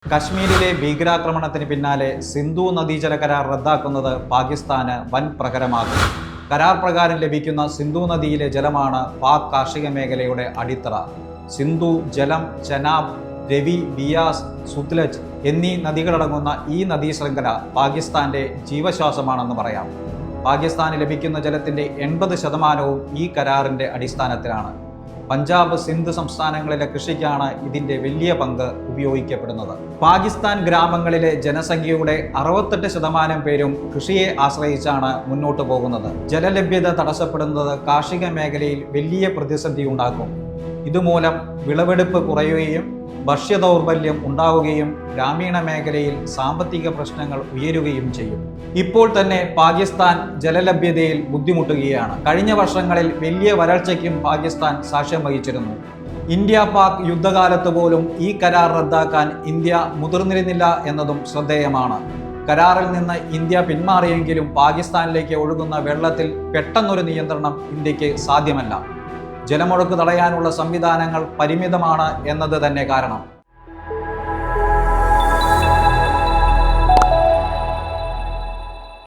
കശ്മീരിലെ ഭീകരാക്രമണത്തിന് പിന്നാലെ സിന്ധു നദീജല കരാർ റദ്ദാക്കുന്നത് പാകിസ്ഥാന് വൻ പ്രഹരമാകും. കരാർ പ്രകാരം ലഭിക്കുന്ന സിന്ധു നദിയിലെ ജലമാണ് പാക് കാർഷിക മേഖലയുടെ അടിത്തറ. സിന്ധു, ജലം, ചെനാബ്, രവി, ബിയാസ്, സുത്ലജ് എന്നീ നദികളടങ്ങുന്ന ഈ നദീശൃംഖല പാകിസ്ഥാന്റെ ജീവശ്വാസമാണെന്ന് പറയാം. പാകിസ്ഥാന് ലഭിക്കുന്ന ജലത്തിന്റെ 80% ഈ കരാറിന്റെ അടിസ്ഥാനത്തിലാണ്. പഞ്ചാബ്, സിന്ധ് സംസ്ഥാനങ്ങളിലെ കൃഷിക്കാണ് ഇതിന്റെ വലിയ പങ്ക് ഉപയോഗിക്കപ്പെടുന്നത്. പാകിസ്ഥാൻ ഗ്രാമങ്ങളിലെ ജനസംഖ്യയുടെ 68% പേരും കൃഷിയെ ആശ്രയിച്ചാണ് മുന്നോട്ട് പോകുന്നത്. ജലലഭ്യത തടസ്സപ്പെടുന്നത് കാർഷിക മേഖലയിൽ വലിയ പ്രതിസന്ധി ഉണ്ടാക്കും. ഇതുമൂലം വിളവെടുപ്പ് കുറയുകയും ഭക്ഷ്യദൗർബല്യം ഉണ്ടാവുകയും ഗ്രാമീണ മേഖലയിൽ സാമ്പത്തിക പ്രശ്നങ്ങൾ ഉയരുകയും ചെയ്യും. ഇപ്പോൾ തന്നെ പാകിസ്ഥാൻ ജലലഭ്യതയിൽ ബുദ്ധിമുട്ടുകയാണ്. കഴിഞ്ഞ വർഷങ്ങളിൽ വലിയ വരൾച്ചയ്ക്കും പാകിസ്ഥാൻ സാക്ഷ്യം വഹിച്ചിരുന്നു. ഇന്ത്യ പാക് യുദ്ധകാലത്ത് പോലും ഈ കരാർ റദ്ദാക്കാൻ ഇന്ത്യ മുതിർന്നിരുന്നില്ല എന്നതും ശ്രദ്ധേയമാണ്. കരാറിൽ നിന്ന് ഇന്ത്യ പിന്മാറിയെങ്കിലും പാകിസ്ഥാനിലേക്ക് ഒഴുകുന്ന വെള്ളത്തിൽ പെട്ടെന്നൊരു നിയന്ത്രണം ഇന്ത്യക്ക് സാധ്യമല്ല. ജലമൊഴുക്ക് തടയാനുള്ള സംവിധാനങ്ങൾ പരിമിതമാണ് എന്നത് തന്നെ കാരണം.